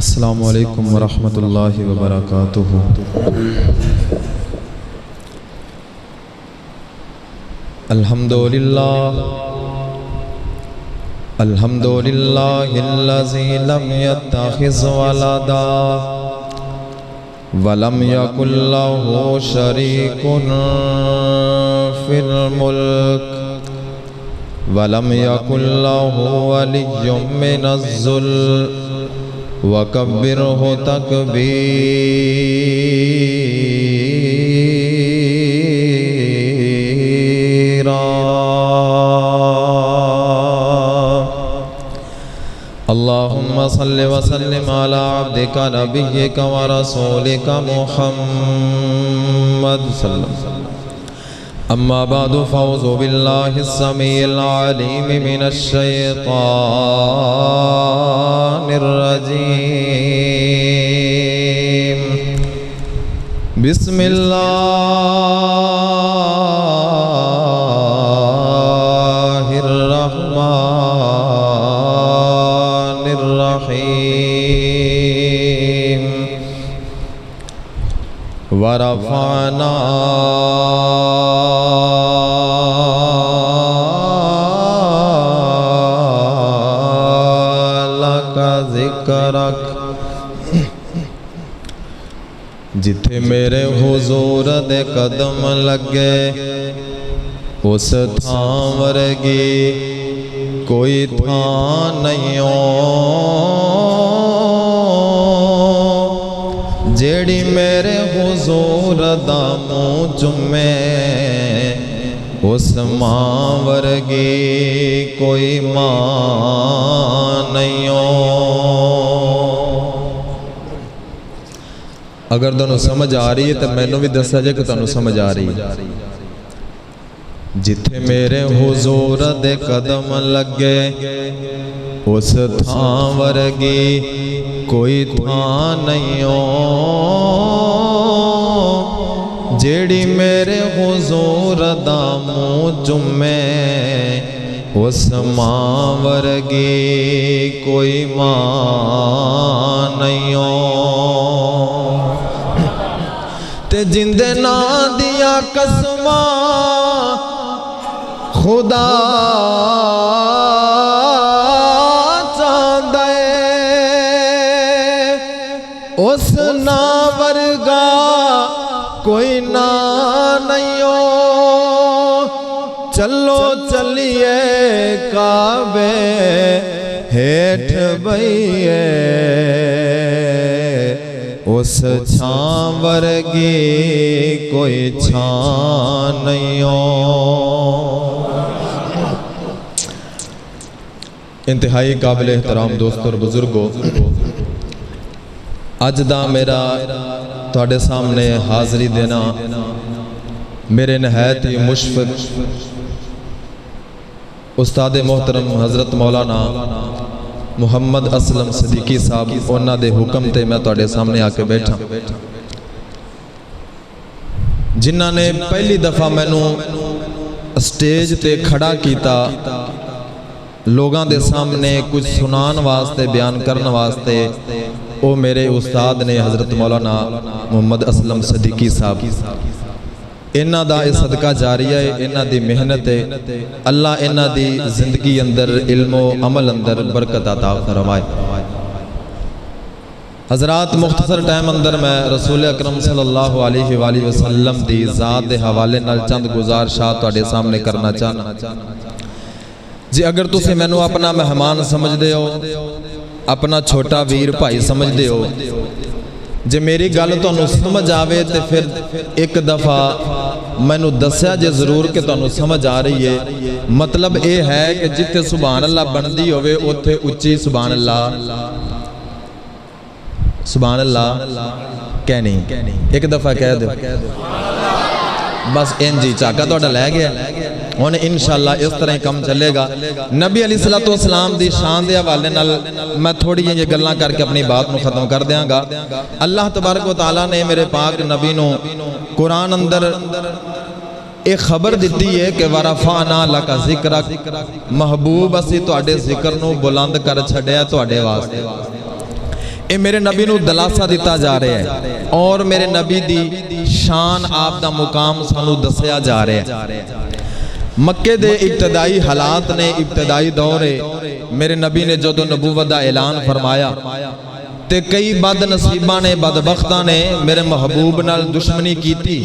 السلام علیکم ورحمۃ اللہ وبرکاتہ۔ الحمدللہ الذی لم یتخذ ولدا ولم یکن لہ شریک فی الملک ولم یکن لہ ولی من الذل وَكَبِّرْهُ تَكْبِيرًا۔ اللہم صل وسلم علی عبدک نبیک ورسولک محمد صلی اللہ علیہ وسلم۔ اما بعد فاعوذ باللہ السمیع العلیم من الشیطان الرجیم۔ بسم اللہ الرحمن الرحیم۔ ورفعنا ذکرک۔ جتھے میرے حضور دے قدم لگے اس تھاں ورگی کوئی تھاں نہیں ہو، جیڑی میرے حضور دا منہ چومے اس ماں ورگی کوئی ماں نہیں ہو۔ اگر تانوں سمجھ آ رہی ہے تو میں بھی دسا جائے کہ تانوں سمجھ آ رہی ہے۔ جتھے میرے حضور دے قدم لگے اس تھاں ورگی کوئی تھاں نہیں ہو، جیڑی میرے حضور دا منہ چومے اس ماں ورگی کوئی ماں نہیں ہو۔ تے جندے نا دیا قسماں خدا چاندے اس نا ورگا کوئی نا نہیں ہو۔ چلو چلیے کعبے ہیٹھ بئیے اس چھاں ورگی کوئی چھاں نہیں ہو۔ انتہائی قابل احترام دوستو اور بزرگو، اج دا میرا تواڈے سامنے حاضری دینا میرے نہایت ہی مشفق استاد محترم حضرت مولانا محمد اسلم صدیقی صاحب انہاں دے حکم تے میں تواڈے سامنے آ کے بیٹھا، جنہاں نے پہلی دفعہ مینوں سٹیج تے کھڑا کیتا لوگاں دے سامنے کچھ سنان واسطے بیان کرن واسطے، او میرے استاد نے حضرت مولانا محمد اسلم صدیقی صاحب۔ انہاں دا صدقہ جاریہ ہے، انہاں دی محنت ہے، اللہ انہاں دی زندگی اندر علم و عمل اندر برکت عطا فرمائے۔ حضرات مختصر ٹائم اندر میں رسول اکرم صلی اللہ علیہ وآلہ وسلم دی ذات دے حوالے نال چند گزارشات تواڈے سامنے کرنا چاہنا۔ جی اگر تسی مینوں اپنا مہمان سمجھ دے ہو، اپنا چھوٹا ویر بھائی سمجھ دے ہو، جے میری گل تانوں سمجھ آوے تے پھر ایک دفعہ مینوں دسیا جے ضرور کہ تانوں سمجھ آ رہی ہے۔ مطلب اے ہے کہ جتھے سبحان اللہ بندی ہوئے اوتھے اچھی سبحان اللہ کہنی، ایک دفعہ کہہ دو بس انجی چاکا تو لے گیا ہوں انشاءاللہ اس طرح کم چلے گا۔ نبی علیہ السلام دی شان دے حوالے نال میں تھوڑی یہ گلاں کر کے اپنی بات نو ختم کر دیاں گا۔ اللہ تبارک و تعالیٰ نے میرے پاک نبی نو قرآن اندر ایک خبر دیتی ہے کہ وَرَفَعْنَا لَكَ ذِكْرَكَ، محبوب اسی تواڈے ذکر نو بلند کر چھڈیا تواڈے واسطے۔ یہ میرے نبی نو دلاسا دیتا جا رہا ہے اور میرے نبی دی شان آپ دا مقام سانو دسیا جا رہا ہے مکے دے ابتدائی حالات نے ابتدائی دورے میرے نبی نے جدو نبوت دا اعلان فرمایا تے کئی بد نصیباں نے بدبختاں نے میرے محبوب نال دشمنی کیتی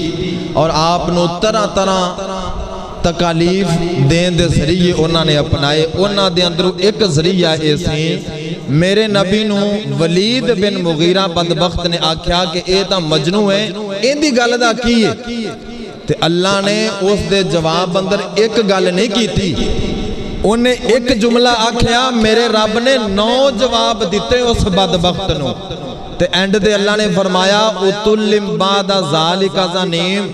اور آپ نو طرح طرح تکالیف دین دے ذریعے انہاں نے اپنائے انہاں دے اندروں ایک ذریعہ ایسی میرے نبی نو ولید بن مغیرہ بدبخت نے آکھیا کہ اے تا مجنو ہے این دی گل دا کی ہے تے اللہ نے اس دے جواب اندر ایک گل نہیں کی تھی انہیں ایک جملہ آکھیا میرے رب نے 9 جواب دیتے اس بدبخت نو تے اینڈ دے اللہ نے فرمایا اتلم بعد ذالک زنیم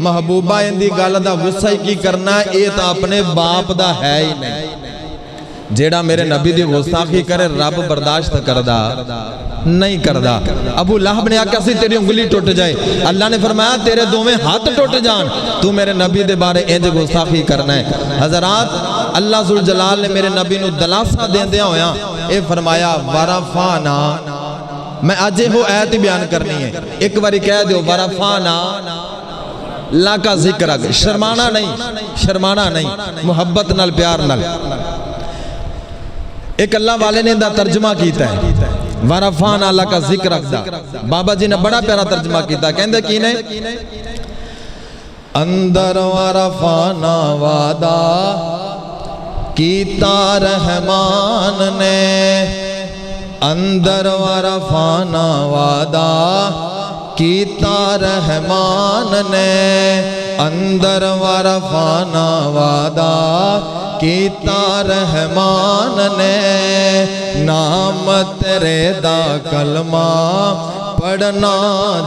محبوبہ اندی گل دا غصہ کی کرنا اے تا اپنے باپ دا ہے ہی نہیں جیڑا میرے نبی دی غصاخی کرے رب برداشت کردہ نہیں کردہ ابو لہب نے آکھا سی تیری انگلی ٹوٹ جائے اللہ نے فرمایا تیرے دوویں ہاتھ ٹوٹ جان تو میرے نبی دے بارے انج غصاخی کرنا ہے حضرات اللہ ذوالجلال نے میرے نبی نو دلاسا دین دیا ہویا اے فرمایا ورفانا میں آجے ہو ایت بیان کرنی ہے ایک باری کہہ دیو ورفانا لا کا ذکر شرمانا نہیں محبت نال پیار نال ایک اللہ والے نے دا ترجمہ کیتا ہے ورفانا اللہ کا ذکر رکھتا بابا جی نے بڑا پیارا ترجمہ کیتا ہے کہندے کی نے اندر ورفانا وعدہ کیتا رحمان نے اندر ورفانا وعدہ کیتا رحمان نے اندر ورفانا وعدہ کیتا رحمان نے نام تیرے دا کلمہ پڑھنا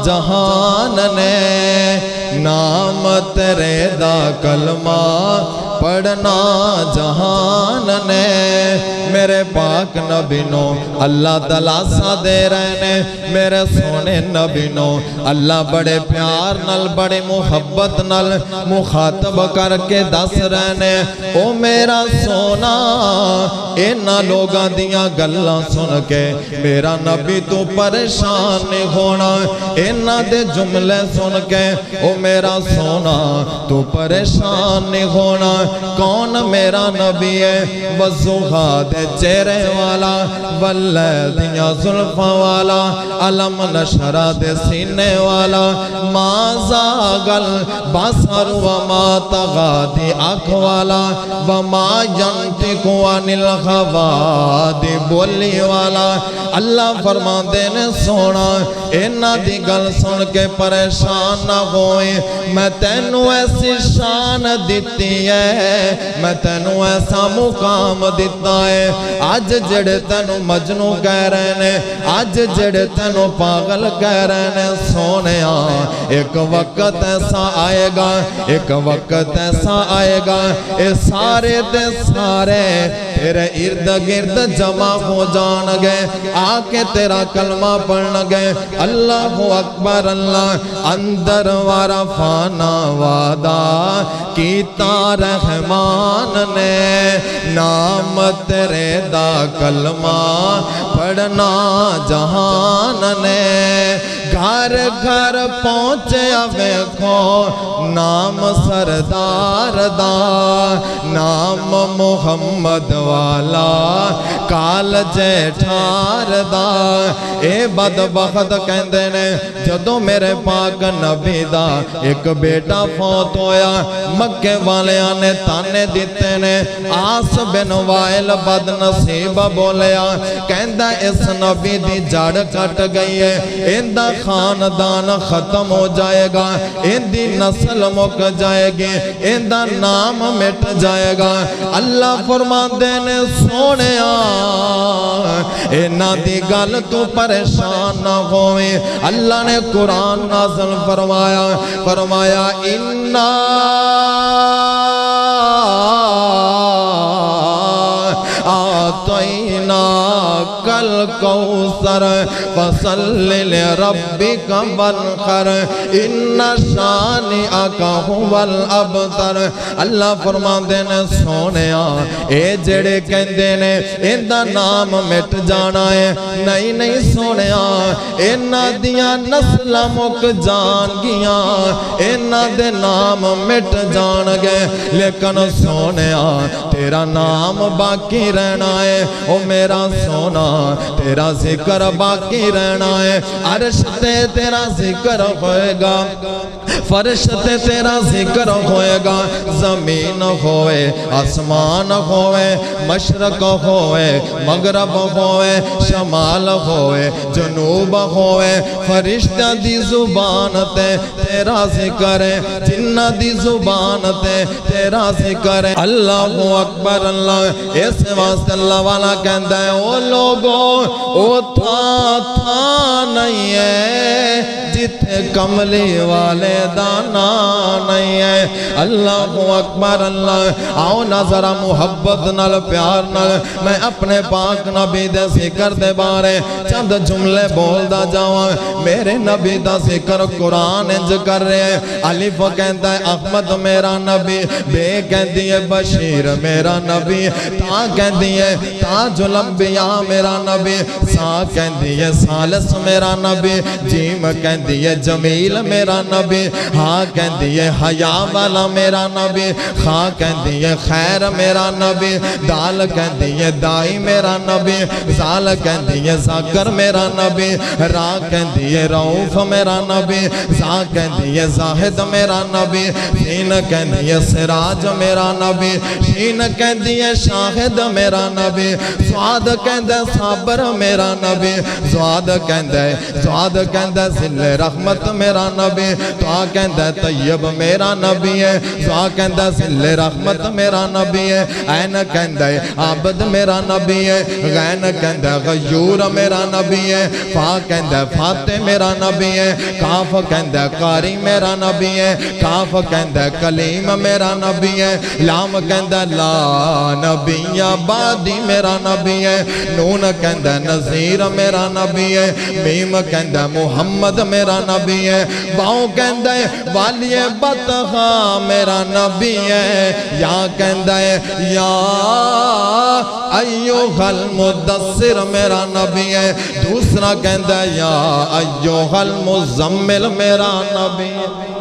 جہان نے نام تیرے دا کلمہ پڑھنا جہان نے میرے پاک نبی نو اللہ دلاسا دے رہے نے میرے سونے نبی نو اللہ بڑے پیار نال بڑے محبت نال مخاطب کر کے دس رہے نے او میرا سونا اینا لوگاں دیاں گلاں سن کے میرا نبی تو پریشان نہیں ہونا اینا دے جملے سن کے او میرا سونا تو پریشان نہیں ہونا کون میرا نبی ہے وضحا دے چہرے والا واللیدیاں زلفہ والا علم نشرہ دے سینے والا ما زاغل بصر وما طغى دی آنکھ والا وما ینطق عن الہویٰ دی بولی والا اللہ فرما دینے سونا اینا دی گل سن کے پریشان نہ ہوئے میں تینوں ایسی شان دیتی ہے میں تینوں ایسا مقام دیتا ہے آج جڑے تینوں مجنو کہہ رہے نے آج جڑے تینوں پاگل کہہ رہے نے سونے ایک وقت ایسا آئے گا ایک وقت ایسا آئے گا اے سارے دے سارے تیرے ارد گرد جمع ہو جان گے آکے تیرا کلمہ پڑھن گے اللہ اکبر اللہ اندر ورفانا وعدہ کیتا رحمان نے نام تیرے دا کلمہ پڑھنا جہان نے گھر گھر پہنچے ویکھو نام سردار دا نام محمد والا کال جیٹھار دا اے بدبخت کہندے نے جدو میرے پاک نبی دا ایک بیٹا فوت ہویا مکے والیاں نے تانے دیتے نے آس بن وائل بد نصیب بولیا کہندہ اس نبی دی جڑ کٹ گئی ہے اندہ خاندان ختم ہو جائے گا اندی نسل مک جائے گی اندہ نام مٹ جائے گا اللہ فرما دینے سونے اینا دی گل تو پریشان نہ ہوئے اللہ نے قرآن نازل فرمایا اِنَّا أعطيناك الكوثر فصل لربك وانحر إن شانئك هو الأبتر اللہ فرماندے نے سونیا اے جڑے کہندے نے ایندا نام مٹ جانا ہے نہیں نہیں سونیا انہاں دیاں نسلاں مک جان گیاں انہاں دے نام مٹ جان گے لیکن سونیا تیرا نام باقی رہنا ہے او میرا سونا تیرا ذکر باقی رہنا ہے عرش تے تیرا ذکر ہوئے گا فرش تے تیرا ذکر ہوئے گا زمین ہوئے آسمان ہوئے مشرق ہوئے مغرب ہوئے شمال ہوئے جنوب ہوئے فرشتہ دی زبان تے تیرا ذکر ہے جنہ دی زبان تے تیرا ذکر ہے اللہ اکبر اللہ اس واسطے اللہ والا کہندا ہے او لوگو او تھا نہیں ہے جتھے کملی والے دانا نہیں ہے اللہ اکبر اللہ آؤ نظرہ محبت نال پیار نال میں اپنے پاک نبی دے ذکر دے بارے چند جملے بول دا جاؤں میرے نبی دا ذکر قرآن انج کر رہے ہیں الف کہتا ہے احمد میرا نبی بے کہتی ہے بشیر میرا نبی تا کہتی ہے تاج الانبیاء میرا نبی سا کہتی ہے سالس میرا نبی جیم کہتی ہے جمیل میرا نبی ہاں کہتی ہے حیا والا میرا نبی خاں کہتی ہے خیر میرا نبی دال کہتی ہے دائی میرا نبی زال کہتی ہے ذاکر میرا نبی را کہتی ہے رعوف میرا نبی زا کہتی ہے زاہد میرا نبی سین کہتی ہے سراج میرا نبی شین کہتی ہے شاہد میرا نبی سعاد کہتا ہے صابر میرا نبی زعاد کہتا ہے ذل رحمت میرا نبی تو کہتا ہے طیب میرا نبی ہے زعا کہتا ہے ذل رحمت میرا نبی ہے عین کہتا ہے عابد میرا نبی ہے غین کہتا ہے غیور میرا نبی ہے فا کہتا ہے فاتح میرا نبی ہے کاف کہتا ہے قاری میرا نبی ہے کاف کہتا ہے کلیم میرا نبی ہے لام کہتا ہے لا نبی آبادی میرا نبی ہے نون کہتا ہے نذیر میرا نبی ہے میم کہتا ہے محمد میرا نبی ہے باؤں کہتا ہے والی بطخا میرا نبی ہے یا کہتا ہے یا ایوہ المدثر میرا نبی ہے دوسرا کہتا ہے یا ایوہ المزمل میرا نبی ہے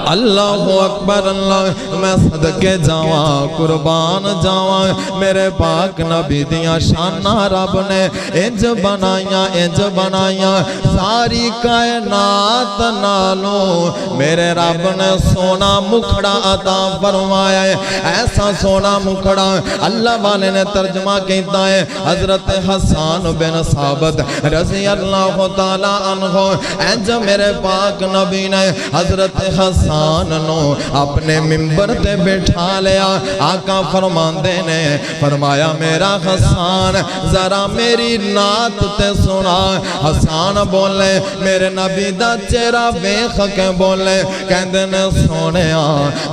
اللہ اکبر اللہ میں صدقے جاواں قربان جاواں میرے پاک نبی دیاں شانہ رب نے انج بنائیاں ساری کائنات نالو میرے رب نے سونا مکھڑا عطا فرمایا ہے ایسا سونا مکھڑا اللہ والے نے ترجمہ کیتا ہے حضرت حسان بن ثابت رضی اللہ تعالیٰ عنہ انج میرے پاک نبی نے حضرت حسان نو اپنے ممبر تے بٹھا لیا آقا فرماندے نے فرمایا میرا حسان ذرا میری نعت تے سنا حسان بولے میرے نبی دا چہرہ بیخ کے بولے کہندے نے سونیا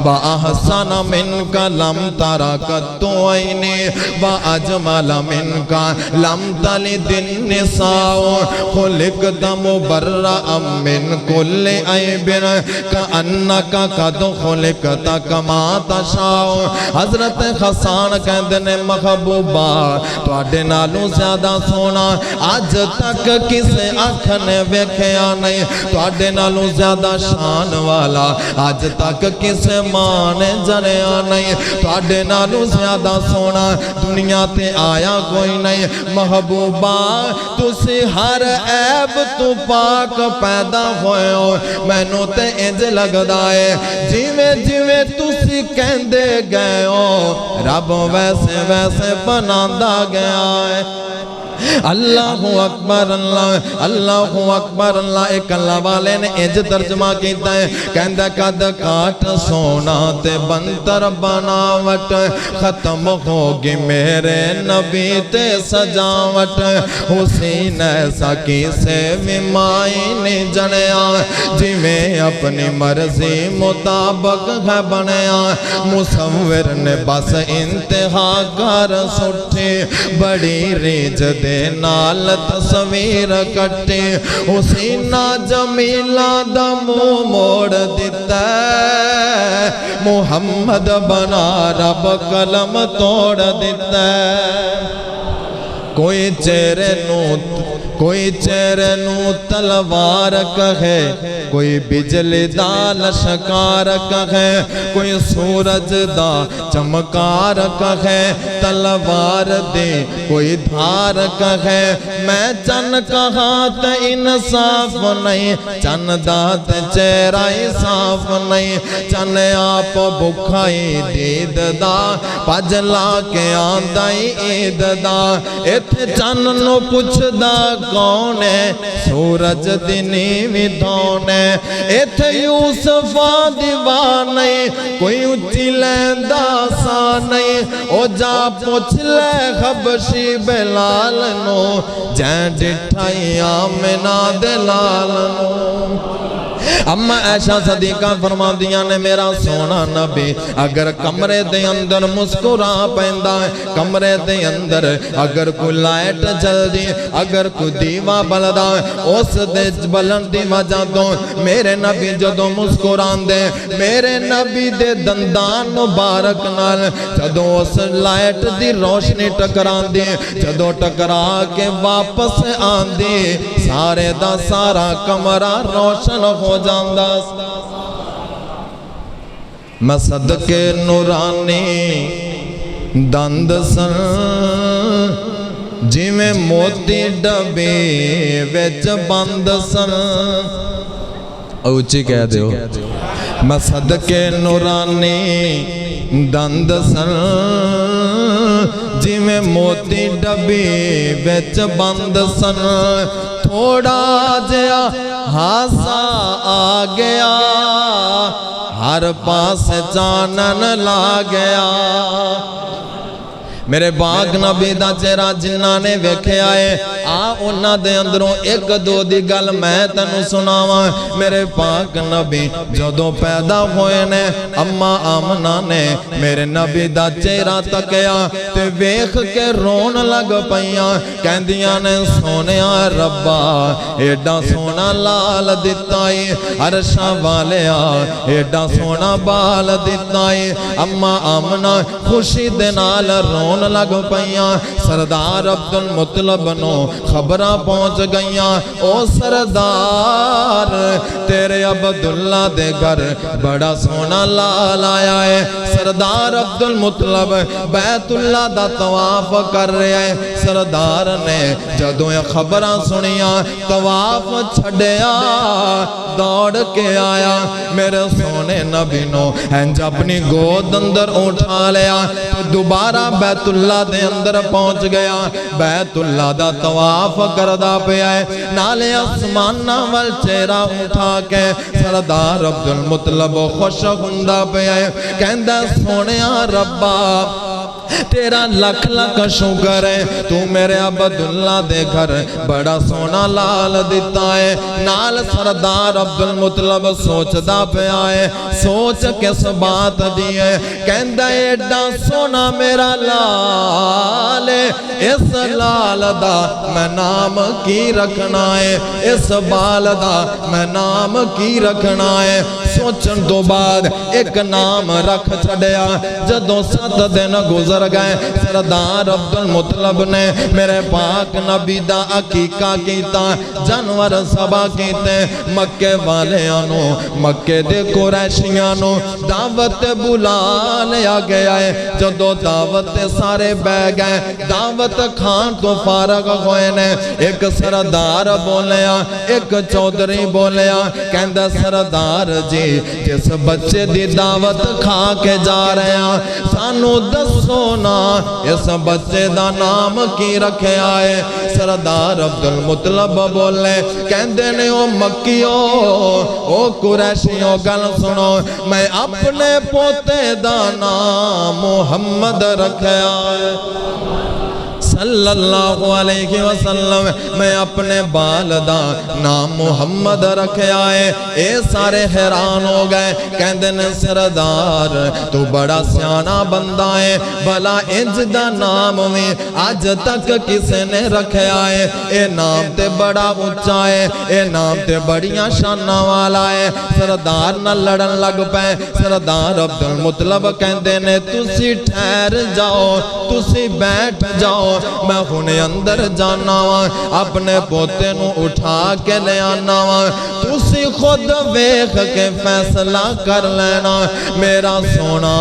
با احسن من کا لم ترا کتو عینی با اجمل من کا لم تلد النساء خلقت مبرأ من کل عیب کأنکا قد خلقت کما تشاء حضرت حسان کہندے نے محبوبہ تواڈے نالوں زیادہ سونا آج تک کسے آنکھ نے ویکھیا نہیں تواڈے نالوں زیادہ شان والا آج تک کسے ماں نے جنیا نہیں تواڈے نالوں زیادہ سونا دنیا تے آیا کوئی نہیں محبوبہ تسی ہر عیب تو پاک پیدا ہوئے ہو مینوں تے انج لگدا ہے جویں تسی کہندے گئے ہو رب ویسے بناندا گیا ہے اللہ اکبر اللہ اللہ اکبر اللہ ایک اللہ والے نے انج ترجمہ کیتا ہے کہندا قد کاٹ سونا تے بنتر بناوٹ ختم ہوگی میرے نبی تے سجاوٹ حسین ایسا کسے بھی مائی نے جنیا جی میں اپنی مرضی مطابق ہے بنیا مصور نے بس انتہا کر سٹھی بڑی ریج دے نال تصویر کٹی حسینہ جمیلہ دا منہ موڑ دیتا ہے محمد بنا رب قلم توڑ دیتا ہے کوئی چہرے نو تلوار کہے کوئی بجلی دا لشکار کہے کوئی سورج دا چمکار کہے تلوار دے کوئی دھار کہے میں چن کہا تے انصاف نہیں چن دا تے چہرہ صاف نہیں چن آپ بکھائی دید دا پجلا کے آندائی عید دا ایتھے چن نو پوچھ دا کون ہے سورج دنی بھی دھون ہے ایتھے یوسفہ دیوانے کوئی اچھی لیندہ سا نہیں او جا پوچھ لے خبشی بلال نو جین ڈٹھائی آمنہ دلال نو اما عائشہ صدیقہ فرما دیا نے میرا سونا نبی اگر کمرے دے اندر مسکرا پہندا ہے کمرے دے اندر اگر کوئی لائٹ جل دی اگر کوئی دیوا بلدا ہے اس دے بلن دی وجہ دو میرے نبی جدو مسکران دے میرے نبی دے دندان مبارک نال جدو اس لائٹ دی روشنی ٹکران دی جدو ٹکرا کے واپس آن دی سارے دا سارا کمرہ روشن ہو جاندہ میں صدقے نورانی دند سن جی میں موتی ڈبی ویچ بند سن اوچی کہہ دیو میں صدقے نورانی دند سن جی میں موتی ڈبی ویچ بند سن تھوڑا جیا ہاسا آ گیا ہر پاس چانن لا گیا میرے باغ نبی دا چہرہ جنہ نے ویکھے آئے انہاں دے اندروں ایک دو دی گل میں تنو سناواں میرے پاک نبی جدو پیدا ہوئے نے اما آمنہ نے میرے نبی دا چہرہ تکیا تے ویکھ کے رون لگ پئیاں کہندیاں نے سونیا ربا ایڈا سونا لال دتائی عرشاں والیا ایڈا سونا بال دتائی اما آمنہ خوشی دے نال رون لگ پئیاں سردار عبدالمطلب نو خبرہ پہنچ گئیاں او سردار تیرے عبداللہ دے گھر بڑا سونا لال آیا ہے سردار عبدالمطلب بیت اللہ دا طواف کر رہے ہیں سردار نے جدوں یہ خبرہ سنیاں طواف چھڑیا دوڑ کے آیا میرے سونے نبی نو ہنج اپنی گود اندر اٹھا لیا دوبارہ بیت اللہ دے اندر پہنچ گیا بیت اللہ دا طواف کردہ پہ آئے نالے اسمانہ وال چہرہ اٹھا کے سردار عبدالمطلب خوش گندہ پہ آئے کہندہ سونیا ربا تیرا لکھ لکھ شکر ہے تو میرے عبداللہ دے گھر بڑا سونا لال دیتا ہے نال سردار عبدالمطلب سوچ دا پہ آئے سوچ کس بات دی ہے کہندہ ایڈا سونا میرا لال ہے اس لال دا میں نام کی رکھنا ہے اس بال دا میں نام کی رکھنا ہے سوچن تو بعد ایک نام رکھ چھڑیا جدوں 7 دن گزر گئے سردار عبدالمطلب نے میرے پاک نبی دا عقیقہ کیتا جانور سبا کیتے مکے والے آنو مکے دے قریشیانو دعوت بلا لیا گیا ہے جدو دعوت سارے بہ گئے دعوت کھان تو فارغ ہوئے نے ایک سردار بولیا ایک چودری بولیا کہندہ سردار جی جس بچے دی دعوت کھا کے جا رہے ہیں سانو دسو سونا اس بچے دا نام کی رکھیا ہے؟ سردار عبدالمطلب بولے کہندے نے او مکیو او قریشیو گل سنو، میں اپنے پوتے دا نام محمد رکھیا ہے صلی اللہ علیہ وسلم، میں اپنے بالدہ نام محمد رکھیا ہے۔ اے سارے حیران ہو گئے، کہندے نے سردار تو بڑا سیانا بندہ ہے، بھلا انج دا نام میں آج تک کسے نے رکھیا ہے؟ اے نام تے بڑا اونچا ہے، اے نام تے بڑیاں شانہ والا ہے۔ سردار نہ لڑن لگ پے، سردار عبدالمطلب کہندے نے تسی ٹھہر جاؤ، تسی بیٹھ جاؤ، میں ہونے اندر جانا ہوں، اپنے پوتے نو اٹھا کے لے آنا ہوں، تسی خود ویکھ کے فیصلہ کر لینا میرا سونا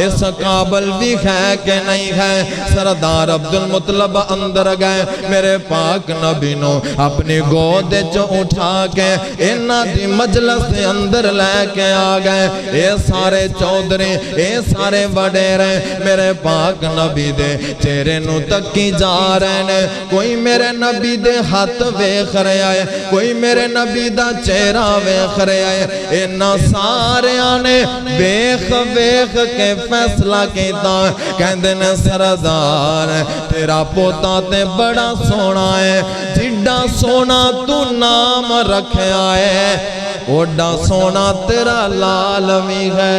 اس قابل بھی ہے کہ نہیں ہے۔ سردار عبدالمطلب اندر گئے، میرے پاک نبی نو اپنی گود جو اٹھا کے انہاں دی مجلس دے اندر لے کے آ گئے۔ اے سارے چودھری، اے سارے وڈیرے میرے پاک نبی دے چہرے نو تکی جا رہے ہیں، کوئی میرے نبی دے ہاتھ ویکھ رہا ہے، کوئی میرے نبی دا چہرہ ویکھ رہا ہے۔ انہاں ساریاں نے ویکھ ویکھ کے فیصلہ کیتا، کہندے نے سردار تیرا پوتا تے بڑا سونا ہے، جڈا سونا تو نام رکھیا ہے اوڈا سونا تیرا لال بھی ہے۔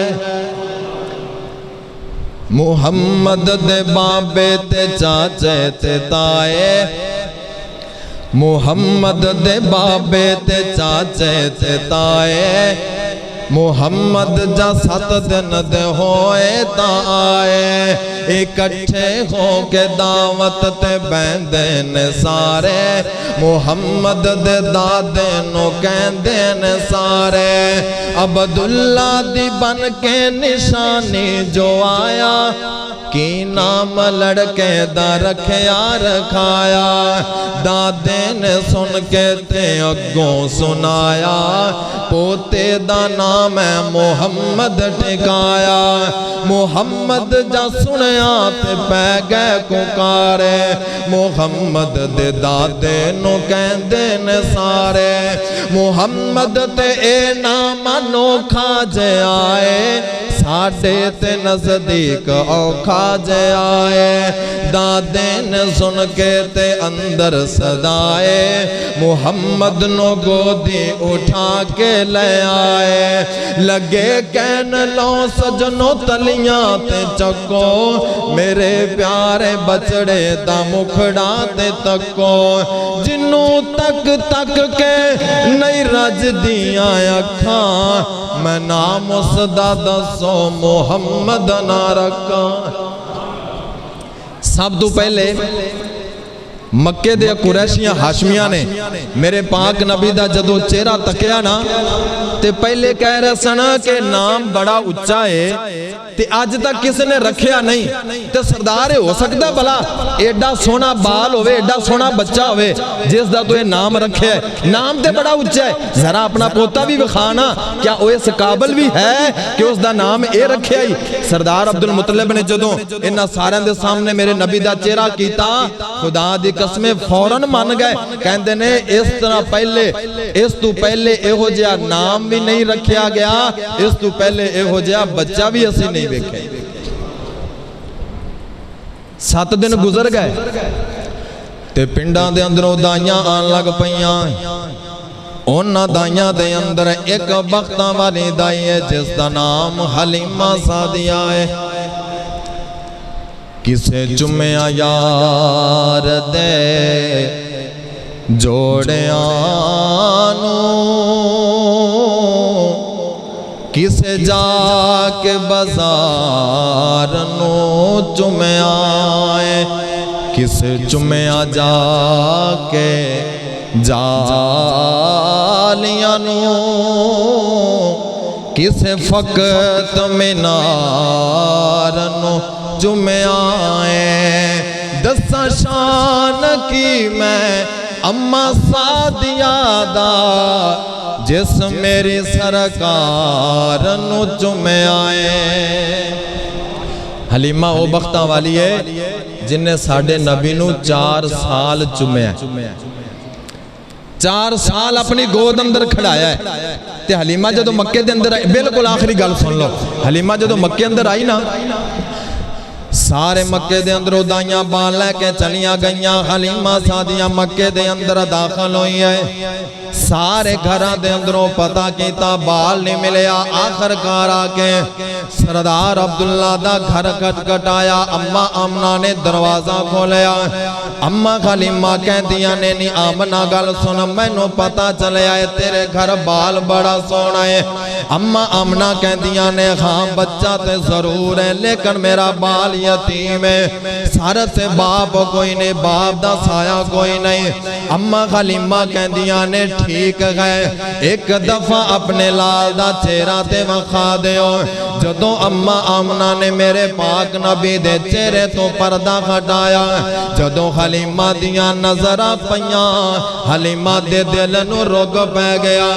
محمد دے بابے تے چاچے تے تائے، محمد دے بابے تے چاچے تے تائے، محمد جا 7 دن دے ہوئے تا آئے، اکٹھے ہو کے دعوت تے بیندے نے سارے، محمد دے دادے نو کہندے نے سارے، عبداللہ دی بن کے نشانی جو آیا، کی نام لڑکے دا رکھیا رکھایا، دادے نے سن کے تے اگوں سنایا، پوتے دا نام ہے محمد ٹھکایا، محمد جا سنیا تے پہ گئے ککارے، محمد دے دادے نو کہندے نے سارے، محمد تے اے نام انوکھا جے آئے، ساڑھے تے نزدیک اوکھا جے آئے، دادے نے سن کے تے اندر صدائے، محمد نو گودی اٹھا کے لے آئے، لگے کہن لو سجنو تلیاں تے چکو، میرے پیارے بچڑے دا مکھڑا تے تکو، جنوں تک تک کے نہیں رج دیاں اکھاں، میں نام اس دا دسو محمد نہ رکھا۔ سب تو پہلے مکے دے قریشیاں ہاشمیاں نے میرے پاک نبی دا جدو چہرہ تکیا نا تے پہلے کہہ رہے سنا کہ نام بڑا اچھا ہے تے آج تک کس نے رکھیا نہیں تے سردار ہو سکتا بلا ایڈا سونا بال ہوئے ایڈا سونا بچہ ہوئے جس دا تو یہ نام رکھے ہے، نام تے بڑا اچھا ہے، ذرا اپنا پوتا بھی بخانا کیا وہ اس قابل بھی ہے کہ اس دا نام اے رکھے ہی۔ سردار عبدالمطلب نے جدوں انہاں سارے دے سامنے میرے نبی دا چہرہ کیتا، خدا دی قسمیں فوراً مان گئے، کہندے نے اس طرح پہلے اس تو پہلے اے ہو جیا نام بھی نہیں رکھیا گیا، اس تو پہلے اے ہو جیا بچہ بھی اسی نہیں بیکھے۔ 7 دن گزر گئے تے پنڈاں دے اندروں دائیاں آن لگ پئیاں، اونا دائیاں دے اندر ایک بختہ والی دائی ہے جس دا نام حلیمہ سعدیہ ہے۔ کسے چمیا یار دے جوڑیاں نو، کسے جا کے بازار نو چمیا ہے، کسے چمیا جا کے جالیاں نو، کسے فقط مینار نو چمیا ہے۔ دسا شان کی میں اماں سعدیہ دا جس میری سرکار نو چمیا ہے۔ حلیمہ او بختہ والی ہے جن نے ساڑھے نبی نو 4 سال چمیا ہے، 4 سال اپنی گود اندر کھڑایا ہے۔ تے حلیمہ جدو مکے دے اندر آئی، بالکل آخری گل سن لو، حلیمہ جدو مکے اندر آئی نا، سارے مکے دے اندر دائیاں بال لے کے چلیاں گئیاں، حلیمہ سادیاں مکے دے اندر داخل ہوئی ہے، سارے گھرہ دے اندروں پتہ کیتا بال نہیں ملیا، آخر کار آکے سردار عبداللہ دا گھر کھٹکھٹایا، اماں آمنہ نے دروازہ کھولیا، اماں حلیمہ کہندیاں نے نہیں آمنہ گل سن، میں نو پتہ چلے آئے تیرے گھر بال بڑا سونا ہے۔ اماں آمنہ کہندیاں نے ہاں بچہ تے ضرور ہے لیکن میرا بال یتیم ہے، سارے سے باپ کوئی نہیں، باپ دا سایہ کوئی نہیں۔ اماں حلیمہ کہندیاں نے ٹھیک ہے، ایک دفعہ اپنے لال دا چہرہ تے وکھا دیو۔ جدوں اماں آمنہ نے میرے پاک نبی دے چہرے تو پردہ ہٹایا، جدوں حلیمہ دیاں نظرہ پیاں، حلیمہ دے دل نو رگ پہ گیا،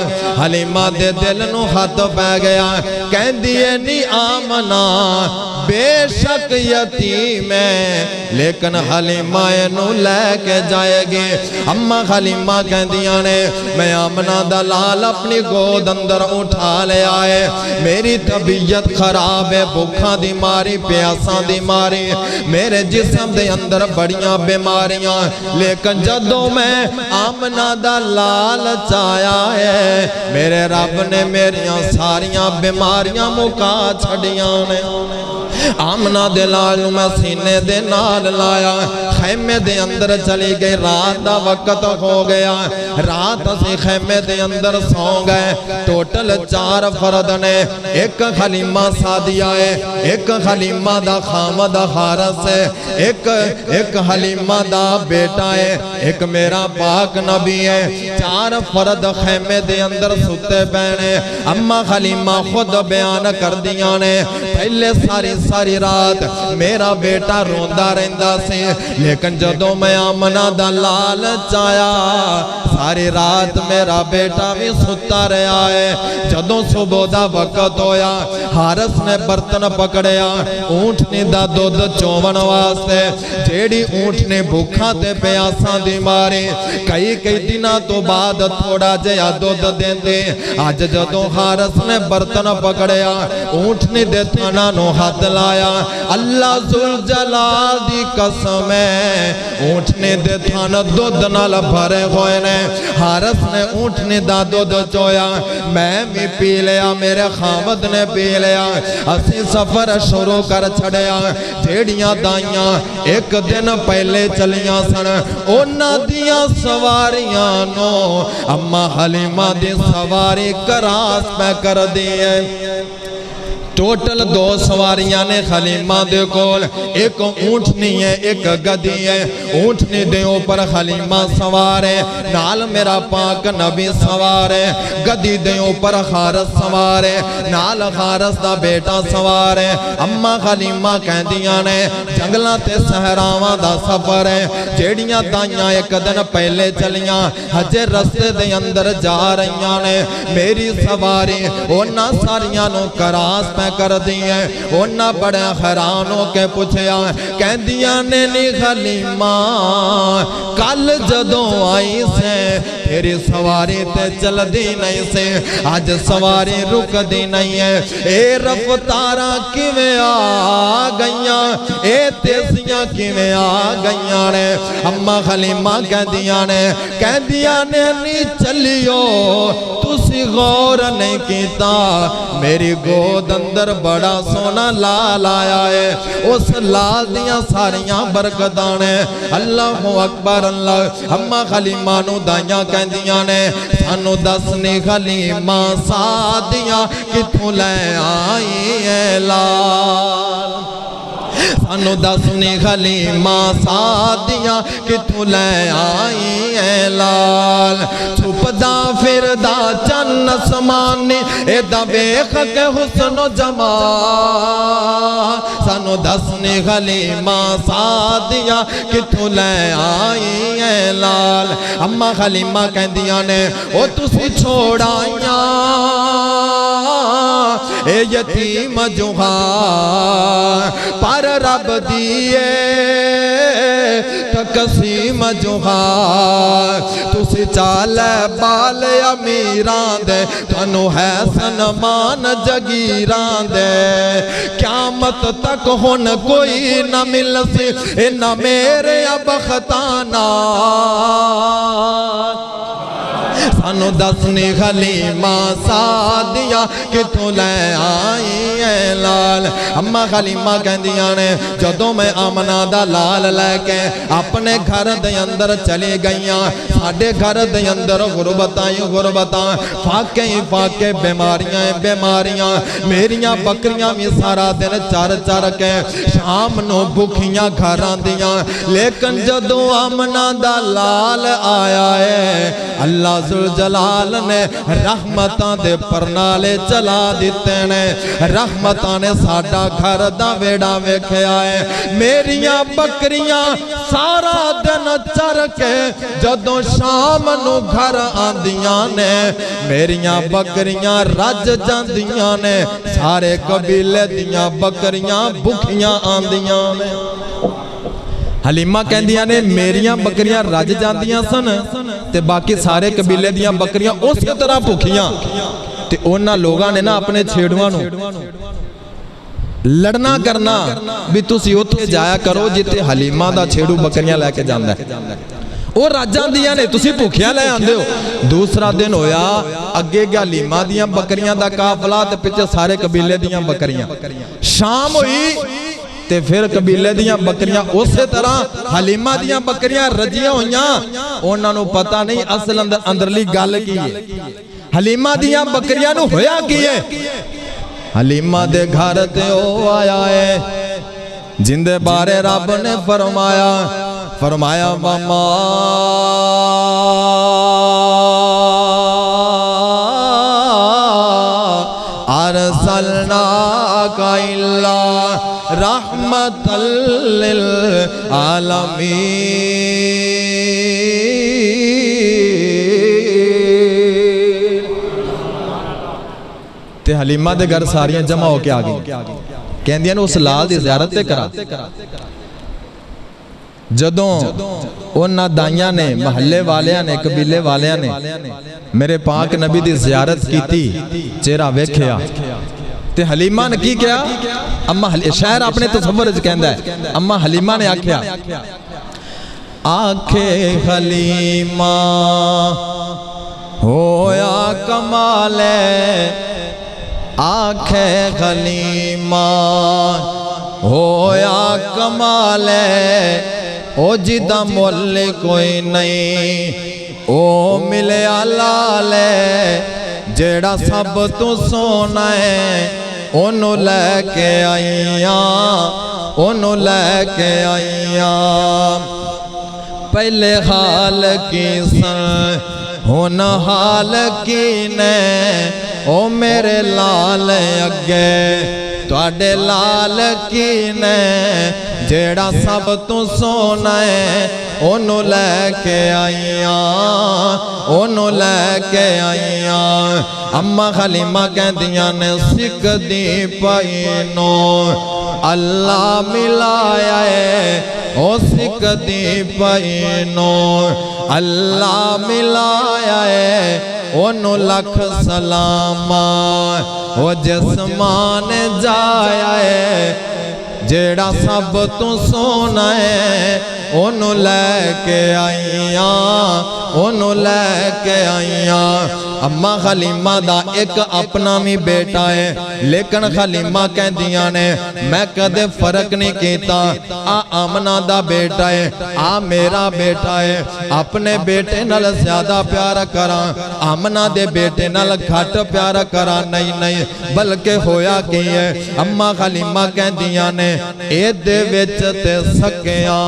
حلیمہ دے دل نو خط پہ گیا، کہندیے نہیں آمنہ بے شک یتیم ہے لیکن حلیمہ نو لے کے جائے گی۔ اماں حلیمہ کہندیاں نے میں آمنہ دلال اپنی گود اندر اٹھا لے آئے، میری طبیعت خراب ہے، بھوکاں دی ماری، پیاساں دی ماری، میرے جسم دے اندر بڑیاں بیماریاں، لیکن جدوں میں آمنہ دلال چایا ہے میرے رب نے میریاں ساریاں بیماریاں مکا چھڑیاں نے۔ آمنہ دلال میں سینے دے نال لایا، خیمے دے اندر چلی گئی، رات دا وقت ہو گیا، رات سے خیمے دے اندر سو گئے، ٹوٹل 4 فرد نے، ایک حلیمہ سادیہ ہے، ایک حلیمہ دا خامد حارس ہے، ایک حلیمہ دا بیٹا ہے، ایک میرا پاک نبی ہے، 4 فرد خیمے دے اندر ستے پہنے۔ اماں حلیمہ خود بیان کر دیا نے پہلے ساری رات میرا بیٹا روندہ رہندہ سے، لیکن جدوں میں آمنہ دلال چایا ساری رات میرا بیٹا بھی ستا رہا ہے۔ جدوں صبح دا وقت ہویا حارس نے برتن پکڑیا اونٹنی دا دودھ چوون واسطے، جیڑی اونٹنی بھوکھاں تے پیاساں دی ماری، کئی دنہ تو بعد تھوڑا جیا دودھ دین دے۔ آج جدوں حارس نے برتن پکڑیا اونٹنی دے تھانا نو ہاتھ لایا، اللہ ذوالجلال دی قسم ہے اونٹنے دے تھانا دودھ نال بھرے ہوئے نے۔ حارس نے اونٹنے دا دودھ چویا، میں بھی پی لیا، میرے خامد نے پی لیا، اسی سفر شروع کر چھڑیا۔ جیڑیاں دائیاں ایک دن پہلے چلیاں سن اونا دیاں سواریاں نو اماں حلیمہ دی سواری کراس پہ کر دیئے۔ ٹوٹل 2 سواریاں نے حلیمہ دے کول، ایک اونٹنی ہے ایک گدی ہے، اونٹنی دے اوپر حلیمہ سوار ہے، نال میرا پاک نبی سوار ہے، گدی دے اوپر حارس سوار ہے، نال حارس دا بیٹا سوار ہے۔ اماں حلیمہ کہندیاں نے جنگلاں تے صحراواں دا سفر ہے، جیڑیاں دائیاں ایک دن پہلے چلیاں ہجے رستے دے اندر جا رہیاں نے، میری سواری اونا ساریاں نو کراس پہ کر دیئے۔ اونا بڑے حیران ہو کے پوچھیا، کہندیاں نے نی حلیمہ کل جدوں آئی سے تیری سواری تے چل دی نہیں سے، آج سواری رک دی نہیں ہے، اے رفتاراں کیویں آ گئیاں، اے تیزیاں کیویں آ گئیاں نے۔ اماں حلیمہ کہندیاں نے نی چلیو تسی غور نہیں کیتا، میری گود اندر بڑا سونا لال آیا ہے، اس لال دیاں ساریاں برکتانے۔ اللہ اکبر اللہ۔ اماں حلیمہ نو دائیاں کہندیاں نے سانو دسنی حلیمہ سادیاں کتھوں لے آئی اے لال، سانو دسنی حلیمہ سادیاں کتھوں لے آئی اے لال، چھپدا پھردا چن اسمانی ایدہ ویکھ کے حسن و جمال، سانو دسنی حلیمہ سادیاں کتھوں لے آئی اے لال۔ اماں حلیمہ کہندیاں نے او تسی چھوڑائیاں اے یتیم جو ہاں پر رب دیئے تقسیم جو ہاں تسی چالے بال امیران دے تھنو ہے سنمان جگیران دے قیامت تک ہن کوئی نہ مل سی اے نہ میرے بختانا سانو دسنی حلیمہ سادیاں کتوں لے آئی اے لال اماں حلیمہ کہندیاں نے جدوں میں آمنہ دا لال لے کے اپنے گھر دے اندر چلی گئیاں ساڑھے گھر دے اندر غربتاں فاقے بیماریاں میریاں بکریاں بھی سارا دن چار کے شام نو بھوکیاں گھران دیاں لیکن جدوں آمنہ دا لال آیا ہے اللہ ذوالجلال نے رحمتاں دے پرنالے چلا دیتے نے رحمتاں نے ساڑھا گھر دا ویڑا ویکھیا ہے میریاں بکریاں سارا دن چر کے جدوں شام نو گھر آندیاں نے میریاں بکریاں رج جاندیاں نے سارے قبیلے دیاں بکریاں بھوکیاں آندیاں نے حلیمہ کہندیاں نے میریاں بکریاں رج جاندیاں سن تے باقی سارے قبیلے دیاں بکریاں اس طرح بھوکیاں تے اونا لوگاں نے نا اپنے چھیڑواں نو لڑنا کرنا بھی تسی اتھے جایا کرو جتے حلیمہ دا چھیڑو بکریاں لے کے جاندہ ہے اور راجان دیاں نے تسی بھوکیاں لے آندے ہو دوسرا دن ہویا اگے گیا حلیمہ دیاں بکریاں دا کافلا تے پچھے سارے قبیلے دیاں بکریاں شام ہوئی تے پھر قبیلے دیاں بکریاں اسی طرح حلیمہ دیاں بکریاں رجیاں ہویاں انہاں نو پتہ نہیں اصل اندرلی گل کی ہے حلیمہ دیاں بکریاں نو ہویا کی ہے حلیمہ دے گھر تے او آیا ہے جندے بارے رب نے فرمایا ماما ارسلناک الا رحمت للعالمین تے حلیمہ دے گھر ساریاں جمع ہو کے آگئی کہندیاں نے اس لال دی زیارت تے کرا جدوں انہاں دائیاں نے محلے والیاں نے قبیلے والیاں نے میرے پاک نبی دی زیارت کی تھی چہرہ ویکھیا تے حلیمہ نے کی کیا شاعر اپنے تصور وچ کہندا ہے اما حلیمہ نے آکھیا آنکھے حلیمہ ہویا کمال آنکھے حلیمہ ہویا کمال او جدہ مول کوئی نہیں او ملے لال جیڑا سب تو سونا ہے انہوں لے کے آئیاں پہلے حال کی سن ہن حال کی نے او میرے لال اگے تواڈے لال کی نے جیڑا سب تو سونا ہے انہوں لے کے آئیاں اما حلیمہ کہندیاں نے سکھ دی پائنو اللہ ملایا ہے او سکھ دی پائنو اللہ ملایا ہے انہوں لکھ سلامہ او جسمان جایا ہے جیڑا سب تو سونا ہے انہوں لے کے آئیاں اما حلیمہ دا ایک اپنا بھی بیٹا ہے لیکن حلیمہ کہندیاں نے میں کدے فرق نہیں کیتا آمنہ دا بیٹا ہے میرا بیٹا ہے اپنے بیٹے نال زیادہ پیار کرا آمنہ دے بیٹے نال گھٹ پیار کرا نہیں بلکہ ہویا کی ہے اما حلیمہ کہندیاں نے اے دے وچ تے سکیاں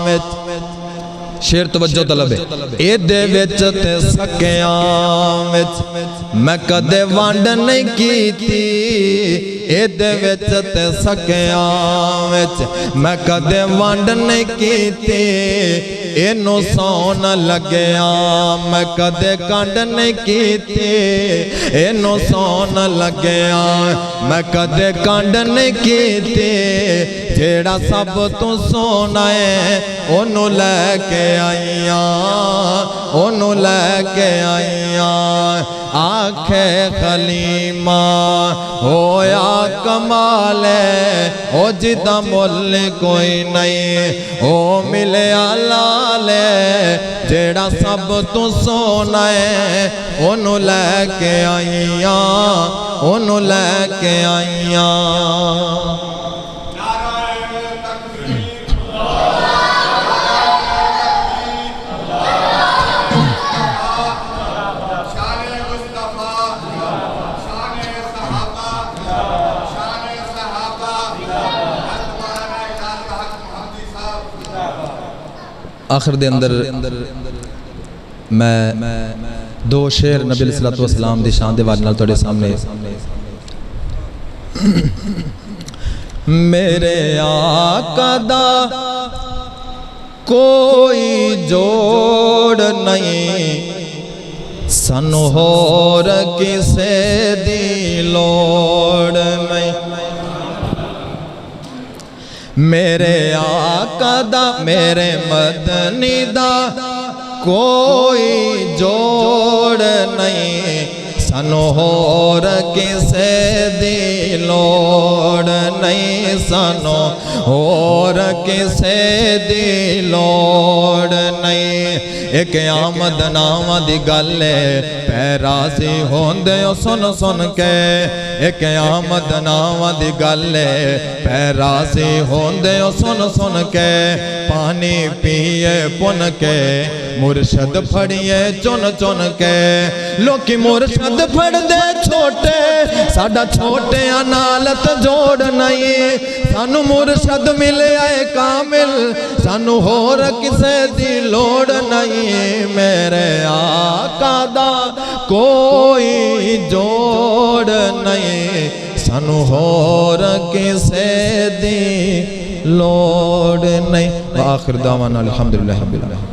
وچ شیر توجہ طلب ہے اے دے وچ تے سکیاں وچ میں کدے وانڈ نہیں کیتی اے دے وچ تے سکیاں وچ میں کدے وانڈ نہیں کیتی اینو سون لگیا میں کدے کنڈ نہیں کیتی اینو سون لگیا میں کدے کنڈ نہیں کیتی جیڑا سب تو سونا ہے اونوں لے کے آئیاں اونوں لے کے آئیاں آنکھے خلیمہ ہویا کمال ہے او جدا مل کوئی نہیں او ملے لال ہے جیڑا سب تو سونا ہے اونوں لے کے آئیاں اونوں لے کے آئیاں آخر دے اندر میں دو شعر نبی علیہ السلام دی شان دے والے نال تواڈے سامنے میرے آقا دا کوئی جوڑ نہیں سانو ہور کسے دی لوڑ نہیں میرے آقا دا میرے مدنی دا کوئی جوڑ نہیں سانو ہور کسے دی لوڑ نہیں سانو ہور کسے دی لوڑ نہیں ایک آمد نامہ دی گلے پیراسی ہوندے سن سن کے ایک آمد نامہ دی گلے پیراسی ہوندے سن سن کے پانی پیے پن کے مرشد پھڑیے چن چن کے لوکی مرشد پھڑ دے چھوٹے ساڑا چھوٹے انالت جوڑ نہیں سانو مرشد ملے آئے کامل سانو ہور کسے دی لوڑ نہیں میرے آقا دا کوئی جوڑ نہیں سانو ہور کسے دی لوڑ نہیں وآخر دعوانا الحمدللہ رب العالمین